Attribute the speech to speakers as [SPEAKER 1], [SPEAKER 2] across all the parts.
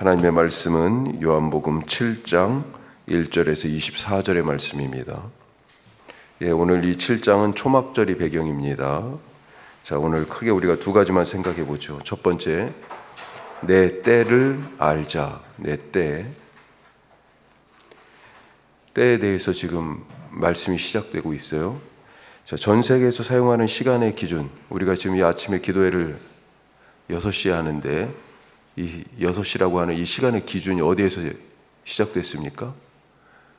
[SPEAKER 1] 하나님의 말씀은 요한복음 7장 1절에서 24절의 말씀입니다. 오늘 이 7장은 초막절이 배경입니다. 자, 오늘 크게 우리가 두 가지만 생각해 보죠. 첫 번째, 내 때를 알자. 내 때. 때에 대해서 지금 말씀이 시작되고 있어요. 자, 전 세계에서 사용하는 시간의 기준, 우리가 지금 이 아침에 기도회를 6시에 하는데 이 6시라고 하는 이 시간의 기준이 어디에서 시작됐습니까?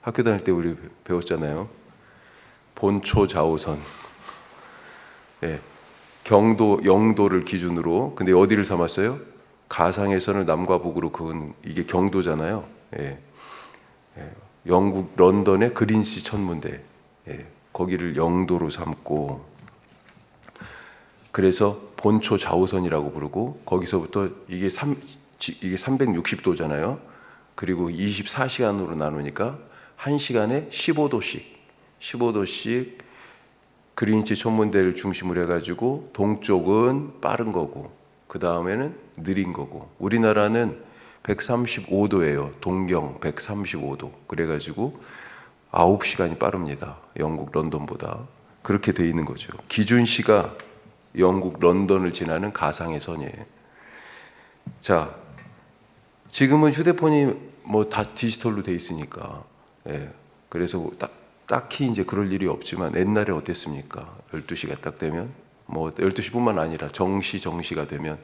[SPEAKER 1] 학교 다닐 때 우리 배웠잖아요. 본초 좌우선. 경도, 영도를 기준으로. 근데 어디를 삼았어요? 가상의 선을 남과 북으로 그은 이게 경도잖아요. 영국 런던의 그린시 천문대. 거기를 영도로 삼고, 그래서 본초 좌우선이라고 부르고, 거기서부터 이게 360도잖아요. 그리고 24시간으로 나누니까 1시간에 15도씩 그린치 천문대를 중심으로 해가지고 동쪽은 빠른 거고 그 다음에는 느린 거고, 우리나라는 135도예요. 동경 135도. 그래가지고 9시간이 빠릅니다. 영국 런던보다. 그렇게 돼 있는 거죠. 기준시가 영국 런던을 지나는 가상의 선이에요. 자, 지금은 휴대폰이 뭐 다 디지털로 돼 있으니까, 그래서 딱히 이제 그럴 일이 없지만 옛날에 어땠습니까? 12시가 딱 되면, 뭐 12시뿐만 아니라 정시가 되면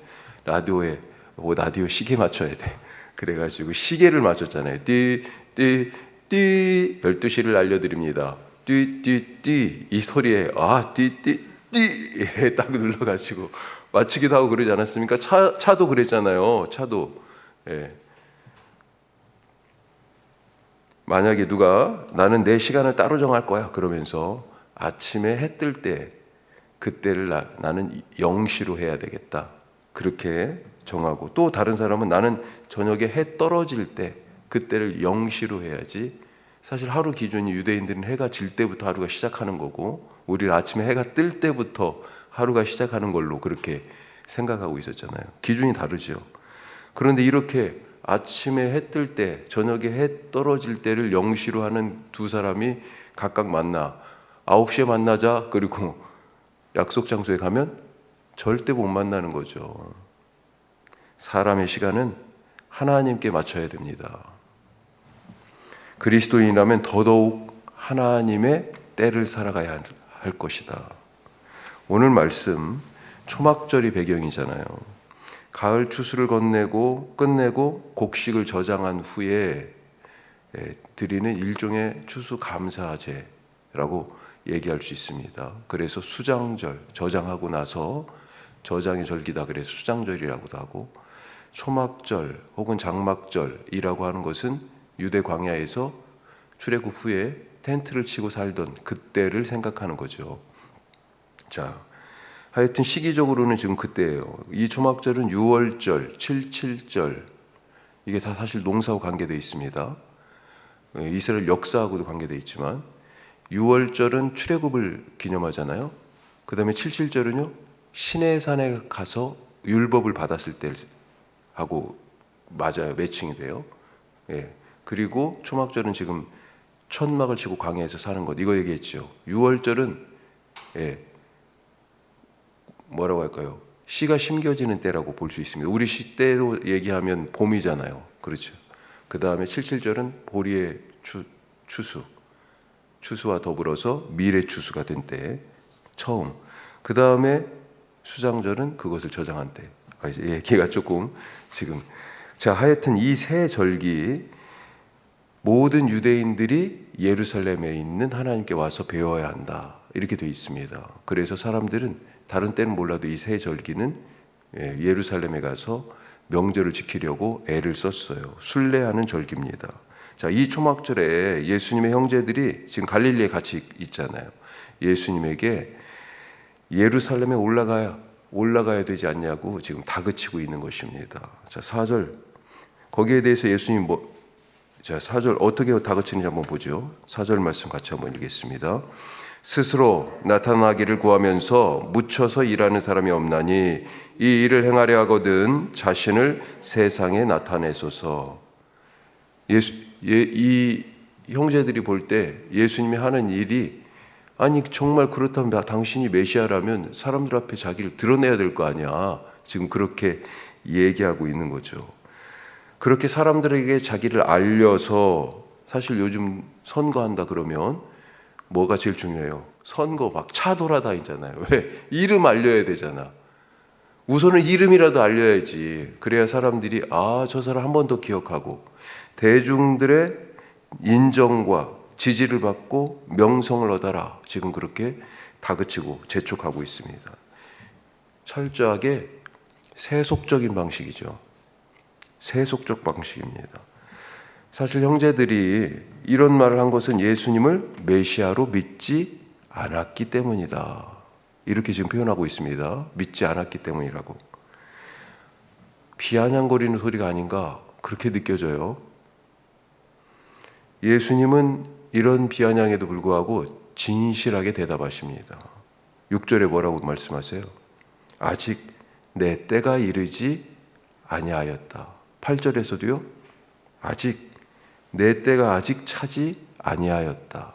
[SPEAKER 1] 라디오에 라디오 시계 맞춰야 돼. 그래가지고 시계를 맞췄잖아요. 띠 12시를 알려드립니다. 띠 이 소리에 띠 딱 눌러가지고 맞추기도 하고 그러지 않았습니까? 차도 그랬잖아요. 차도. 만약에 누가 나는 내 시간을 따로 정할 거야 그러면서 아침에 해 뜰 때 그때를 나는 0시로 해야 되겠다 그렇게 정하고, 또 다른 사람은 나는 저녁에 해 떨어질 때 그때를 0시로 해야지. 사실 하루 기준이 유대인들은 해가 질 때부터 하루가 시작하는 거고, 우리는 아침에 해가 뜰 때부터 하루가 시작하는 걸로 그렇게 생각하고 있었잖아요. 기준이 다르죠. 그런데 이렇게 아침에 해 뜰 때, 저녁에 해 떨어질 때를 0시로 하는 두 사람이 각각 만나 9시에 만나자 그리고 약속 장소에 가면 절대 못 만나는 거죠. 사람의 시간은 하나님께 맞춰야 됩니다. 그리스도인이라면 더더욱 하나님의 때를 살아가야 할 것이다. 오늘 말씀 초막절이 배경이잖아요. 가을 추수를 끝내고 곡식을 저장한 후에 드리는 일종의 추수 감사제라고 얘기할 수 있습니다. 그래서 수장절, 저장하고 나서 저장의 절기다 그래서 수장절이라고도 하고, 초막절 혹은 장막절이라고 하는 것은 유대 광야에서 출애굽 후에 텐트를 치고 살던 그때를 생각하는 거죠. 자, 하여튼 시기적으로는 지금 그때예요. 이 초막절은 6월절, 77절, 이게 다 사실 농사와 관계되어 있습니다. 이스라엘 역사하고도 관계되어 있지만 6월절은 출애굽을 기념하잖아요. 그 다음에 77절은요 시내산에 가서 율법을 받았을 때 하고 맞아요. 매칭이 돼요. 그리고 초막절은 지금 천막을 치고 광야에서 사는 것, 이거 얘기했죠. 6월절은 뭐라고 할까요? 씨가 심겨지는 때라고 볼 수 있습니다. 우리 시대로 얘기하면 봄이잖아요. 그렇죠. 그 다음에 77절은 보리의 추수와 더불어서 밀의 추수가 된 때 처음. 그 다음에 수장절은 그것을 저장한 때. 얘기가 조금 지금. 자, 하여튼 이 세 절기 모든 유대인들이 예루살렘에 있는 하나님께 와서 배워야 한다 이렇게 되어 있습니다. 그래서 사람들은 다른 때는 몰라도 이 세 절기는 예루살렘에 가서 명절을 지키려고 애를 썼어요. 순례하는 절기입니다. 자, 이 초막절에 예수님의 형제들이 지금 갈릴리에 같이 있잖아요. 예수님에게 예루살렘에 올라가야 되지 않냐고 지금 다그치고 있는 것입니다. 자, 4절 거기에 대해서 예수님 4절 어떻게 다그치는지 한번 보죠. 4절 말씀 같이 한번 읽겠습니다. 스스로 나타나기를 구하면서 묻혀서 일하는 사람이 없나니 이 일을 행하려 하거든 자신을 세상에 나타내소서. 이 형제들이 볼 때 예수님이 하는 일이, 아니 정말 그렇다면 당신이 메시아라면 사람들 앞에 자기를 드러내야 될 거 아니야. 지금 그렇게 얘기하고 있는 거죠. 그렇게 사람들에게 자기를 알려서, 사실 요즘 선거한다 그러면 뭐가 제일 중요해요? 선거 막 차 돌아다니잖아요. 왜? 이름 알려야 되잖아. 우선은 이름이라도 알려야지. 그래야 사람들이 저 사람 한 번 더 기억하고 대중들의 인정과 지지를 받고 명성을 얻어라. 지금 그렇게 다그치고 재촉하고 있습니다. 철저하게 세속적인 방식이죠. 세속적 방식입니다. 사실 형제들이 이런 말을 한 것은 예수님을 메시아로 믿지 않았기 때문이다. 이렇게 지금 표현하고 있습니다. 믿지 않았기 때문이라고. 비아냥거리는 소리가 아닌가 그렇게 느껴져요. 예수님은 이런 비아냥에도 불구하고 진실하게 대답하십니다. 6절에 뭐라고 말씀하세요? 아직 내 때가 이르지 아니하였다. 8절에서도요. 아직 내 때가 아직 차지 아니하였다.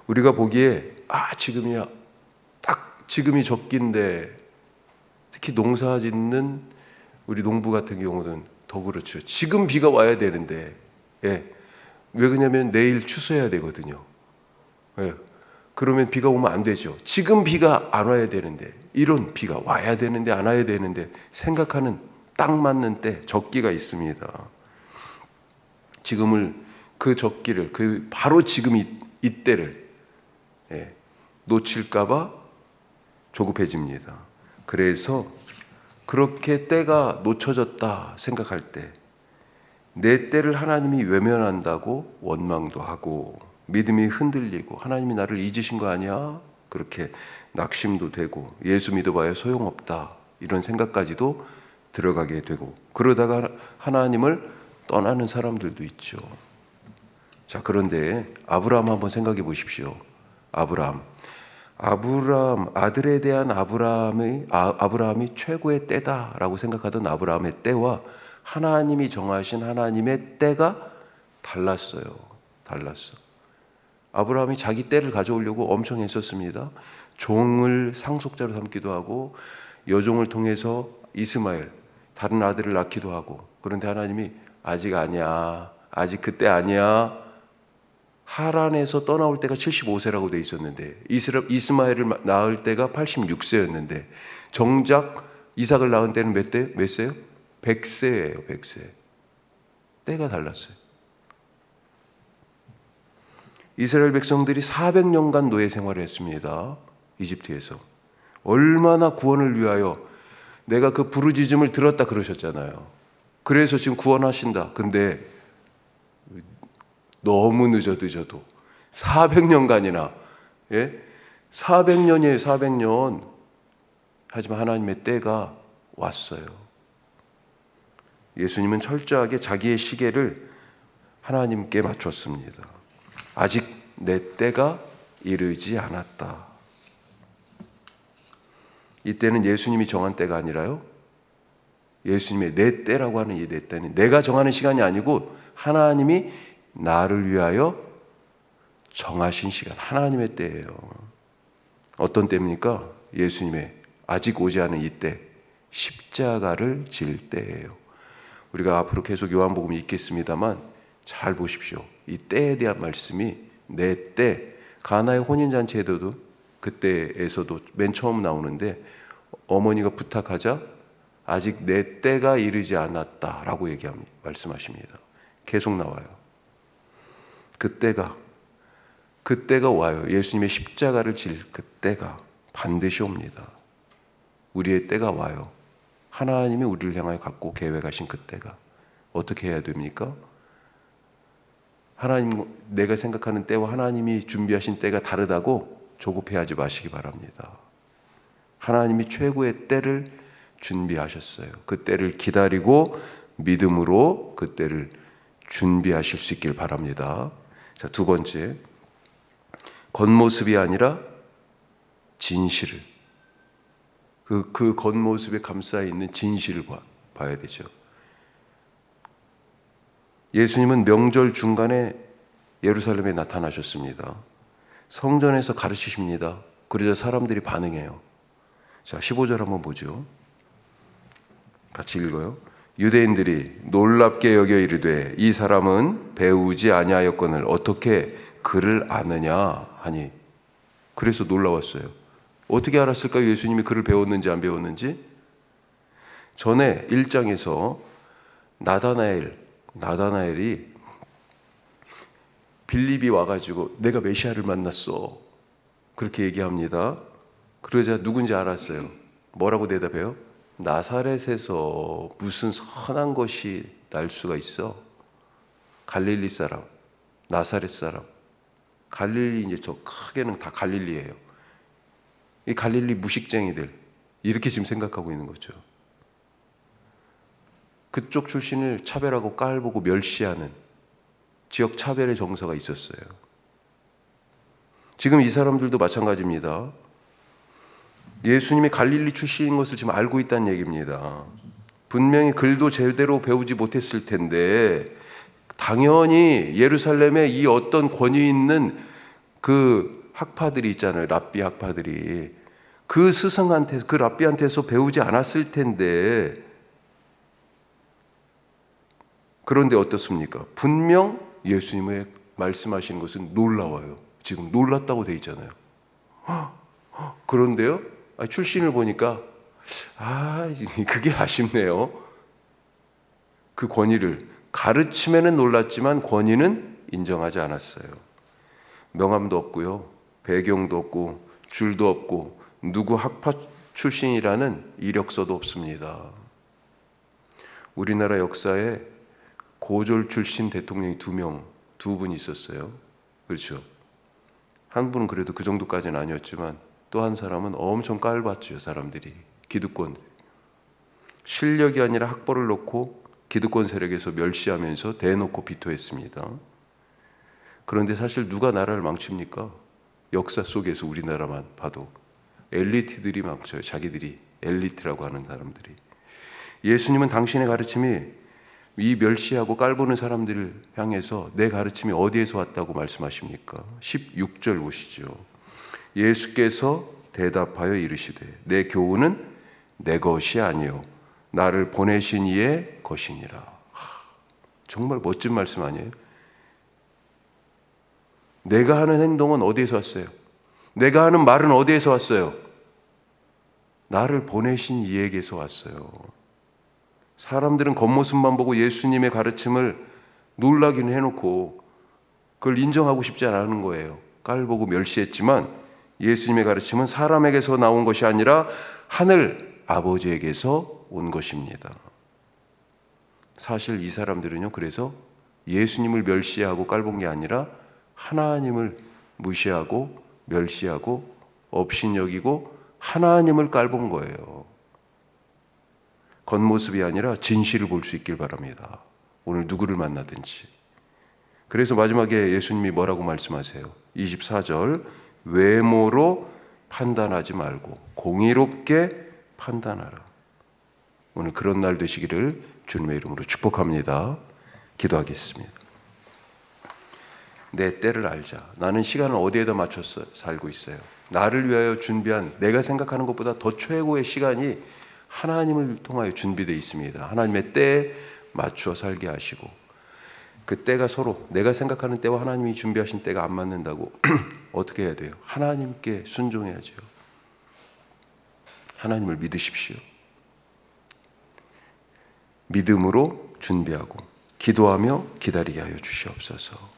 [SPEAKER 1] 우리가 보기에 지금이야, 딱 지금이 적기인데, 특히 농사 짓는 우리 농부 같은 경우는 더 그렇죠. 지금 비가 와야 되는데, 왜 그러냐면 내일 추수해야 되거든요. 그러면 비가 오면 안 되죠. 지금 비가 안 와야 되는데, 이런 비가 와야 되는데 안 와야 되는데 생각하는 딱 맞는 때, 적기가 있습니다. 지금을, 그 적기를, 바로 지금 이때를 놓칠까봐 조급해집니다. 그래서 그렇게 때가 놓쳐졌다 생각할 때 내 때를 하나님이 외면한다고 원망도 하고, 믿음이 흔들리고 하나님이 나를 잊으신 거 아니야? 그렇게 낙심도 되고, 예수 믿어봐야 소용없다 이런 생각까지도 들어가게 되고, 그러다가 하나님을 떠나는 사람들도 있죠. 자, 그런데 아브라함 한번 생각해 보십시오. 아브라함 아들에 대한 아브라함이 최고의 때다라고 생각하던 아브라함의 때와 하나님이 정하신 하나님의 때가 달랐어요. 달랐어. 아브라함이 자기 때를 가져오려고 엄청 애썼습니다. 종을 상속자로 삼기도 하고, 여종을 통해서 이스마엘, 다른 아들을 낳기도 하고. 그런데 하나님이 아직 아니야. 아직 그때 아니야. 하란에서 떠나올 때가 75세라고 돼 있었는데, 이스마엘을 낳을 때가 86세였는데, 정작 이삭을 낳은 때는 몇 세요? 100세예요. 100세. 때가 달랐어요. 이스라엘 백성들이 400년간 노예 생활을 했습니다. 이집트에서. 얼마나 구원을 위하여, 내가 그 부르짖음을 들었다 그러셨잖아요. 그래서 지금 구원하신다. 근데 너무 늦어도 400년간이나, 400년이에요. 400년. 하지만 하나님의 때가 왔어요. 예수님은 철저하게 자기의 시계를 하나님께 맞췄습니다. 아직 내 때가 이르지 않았다. 이때는 예수님이 정한 때가 아니라요, 예수님의 내 때라고 하는 이 내 때는 내가 정하는 시간이 아니고 하나님이 나를 위하여 정하신 시간, 하나님의 때예요. 어떤 때입니까? 예수님의 아직 오지 않은 이 때, 십자가를 질 때예요. 우리가 앞으로 계속 요한복음이 있겠습니다만 잘 보십시오. 이 때에 대한 말씀이 내 때, 가나의 혼인잔치에도 그때에서도 맨 처음 나오는데, 어머니가 부탁하자 아직 내 때가 이르지 않았다라고 말씀하십니다. 계속 나와요. 그때가 와요. 예수님의 십자가를 질 그때가 반드시 옵니다. 우리의 때가 와요. 하나님이 우리를 향하여 갖고 계획하신 그때가. 어떻게 해야 됩니까? 내가 생각하는 때와 하나님이 준비하신 때가 다르다고 조급해하지 마시기 바랍니다. 하나님이 최고의 때를 준비하셨어요. 그 때를 기다리고 믿음으로 그 때를 준비하실 수 있길 바랍니다. 자, 두 번째, 겉모습이 아니라 진실을, 그 겉모습에 감싸 있는 진실을 봐야 되죠. 예수님은 명절 중간에 예루살렘에 나타나셨습니다. 성전에서 가르치십니다. 그러자 사람들이 반응해요. 자, 15절 한번 보죠. 같이 읽어요. 유대인들이 놀랍게 여겨 이르되 이 사람은 배우지 아니하였거늘 어떻게 그를 아느냐 하니. 그래서 놀라웠어요. 어떻게 알았을까요? 예수님이 그를 배웠는지 안 배웠는지. 전에 1장에서 나다나엘이 빌립이 와가지고 내가 메시아를 만났어, 그렇게 얘기합니다. 그러자 누군지 알았어요. 뭐라고 대답해요? 나사렛에서 무슨 선한 것이 날 수가 있어? 갈릴리 사람, 나사렛 사람. 갈릴리, 이제 저 크게는 다 갈릴리예요. 이 갈릴리 무식쟁이들, 이렇게 지금 생각하고 있는 거죠. 그쪽 출신을 차별하고 깔보고 멸시하는 지역 차별의 정서가 있었어요. 지금 이 사람들도 마찬가지입니다. 예수님이 갈릴리 출신인 것을 지금 알고 있다는 얘기입니다. 분명히 글도 제대로 배우지 못했을 텐데 당연히 예루살렘에 이 어떤 권위 있는 그 학파들이 있잖아요. 랍비 학파들이. 그 스승한테, 그 랍비한테서 배우지 않았을 텐데, 그런데 어떻습니까? 분명 예수님의 말씀하시는 것은 놀라워요. 지금 놀랐다고 돼 있잖아요. 그런데요, 출신을 보니까 그게 아쉽네요. 그 권위를, 가르침에는 놀랐지만 권위는 인정하지 않았어요. 명함도 없고요, 배경도 없고, 줄도 없고, 누구 학파 출신이라는 이력서도 없습니다. 우리나라 역사에 고졸 출신 대통령이 두 분 있었어요. 그렇죠? 한 분은 그래도 그 정도까지는 아니었지만 또 한 사람은 엄청 깔봤죠. 사람들이, 기득권, 실력이 아니라 학벌을 놓고 기득권 세력에서 멸시하면서 대놓고 비토했습니다. 그런데 사실 누가 나라를 망칩니까? 역사 속에서 우리나라만 봐도 엘리트들이 망쳐요. 자기들이 엘리트라고 하는 사람들이. 예수님은 당신의 가르침이 이 멸시하고 깔보는 사람들을 향해서 내 가르침이 어디에서 왔다고 말씀하십니까? 16절 보시죠. 예수께서 대답하여 이르시되 내 교훈은 내 것이 아니요 나를 보내신 이의 것이니라. 정말 멋진 말씀 아니에요? 내가 하는 행동은 어디에서 왔어요? 내가 하는 말은 어디에서 왔어요? 나를 보내신 이에게서 왔어요. 사람들은 겉모습만 보고 예수님의 가르침을 놀라기는 해놓고 그걸 인정하고 싶지 않은 거예요. 깔보고 멸시했지만 예수님의 가르침은 사람에게서 나온 것이 아니라 하늘 아버지에게서 온 것입니다. 사실 이 사람들은요, 그래서 예수님을 멸시하고 깔본 게 아니라 하나님을 무시하고 멸시하고 업신여기고 하나님을 깔본 거예요. 겉모습이 아니라 진실을 볼 수 있길 바랍니다. 오늘 누구를 만나든지. 그래서 마지막에 예수님이 뭐라고 말씀하세요? 24절, 외모로 판단하지 말고 공의롭게 판단하라. 오늘 그런 날 되시기를 주님의 이름으로 축복합니다. 기도하겠습니다. 내 때를 알자. 나는 시간을 어디에다 맞춰서 살고 있어요? 나를 위하여 준비한, 내가 생각하는 것보다 더 최고의 시간이 하나님을 통하여 준비되어 있습니다. 하나님의 때에 맞추어 살게 하시고, 그 때가 서로 내가 생각하는 때와 하나님이 준비하신 때가 안 맞는다고 어떻게 해야 돼요? 하나님께 순종해야죠. 하나님을 믿으십시오. 믿음으로 준비하고 기도하며 기다리게 하여 주시옵소서.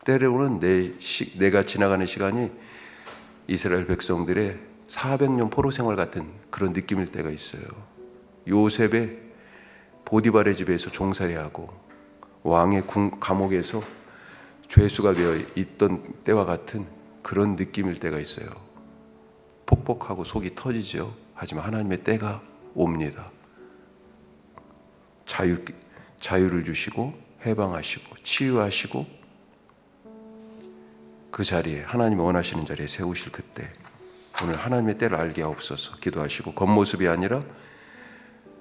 [SPEAKER 1] 때로는 내가 지나가는 시간이 이스라엘 백성들의 400년 포로 생활 같은 그런 느낌일 때가 있어요. 요셉의 보디발의 집에서 종살이하고 왕의 감옥에서 죄수가 되어 있던 때와 같은 그런 느낌일 때가 있어요. 폭복하고 속이 터지죠. 하지만 하나님의 때가 옵니다. 자유를 주시고 해방하시고 치유하시고 그 자리에 하나님이 원하시는 자리에 세우실 그때 오늘 하나님의 때를 알게 하옵소서. 기도하시고 겉모습이 아니라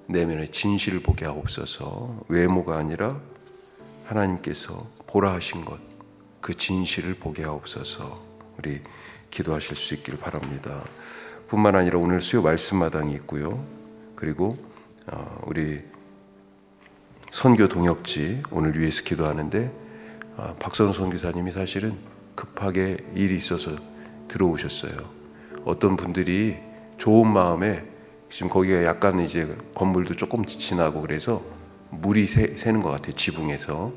[SPEAKER 1] 내면의 진실을 보게 하옵소서. 외모가 아니라 하나님께서 보라 하신 것, 그 진실을 보게 하옵소서. 우리 기도하실 수 있길 바랍니다. 뿐만 아니라 오늘 수요 말씀마당이 있고요. 그리고 우리 선교 동역지 오늘 위해서 기도하는데 박선우 선교사님이 사실은 급하게 일이 있어서 들어오셨어요. 어떤 분들이 좋은 마음에 지금 거기가 약간 이제 건물도 조금 지나고 그래서 물이 새는 것 같아요. 지붕에서.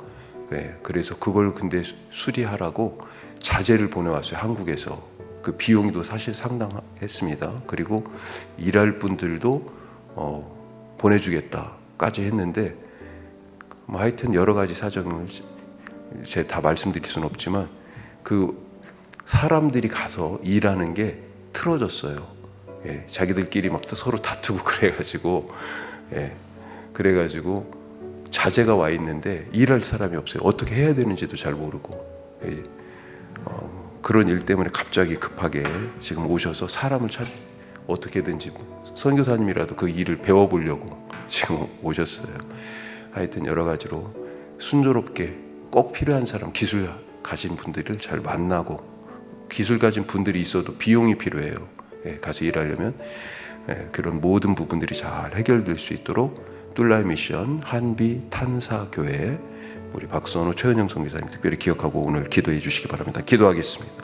[SPEAKER 1] 네, 그래서 그걸 근데 수리하라고 자재를 보내왔어요. 한국에서. 그 비용도 사실 상당했습니다. 그리고 일할 분들도 보내주겠다까지 했는데 뭐 하여튼 여러 가지 사정을 제가 다 말씀드릴 수는 없지만 그 사람들이 가서 일하는 게 틀어졌어요. 예, 자기들끼리 막 서로 다투고 그래가지고 자재가 와 있는데 일할 사람이 없어요. 어떻게 해야 되는지도 잘 모르고 그런 일 때문에 갑자기 급하게 지금 오셔서 사람을 어떻게든지 선교사님이라도 그 일을 배워보려고 지금 오셨어요. 하여튼 여러 가지로 순조롭게 꼭 필요한 사람, 기술 가진 분들을 잘 만나고 기술 가진 분들이 있어도 비용이 필요해요. 가서 일하려면 그런 모든 부분들이 잘 해결될 수 있도록 뚫라이 미션 한비 탄사교회 우리 박선호 최은영 선교사님 특별히 기억하고 오늘 기도해 주시기 바랍니다. 기도하겠습니다.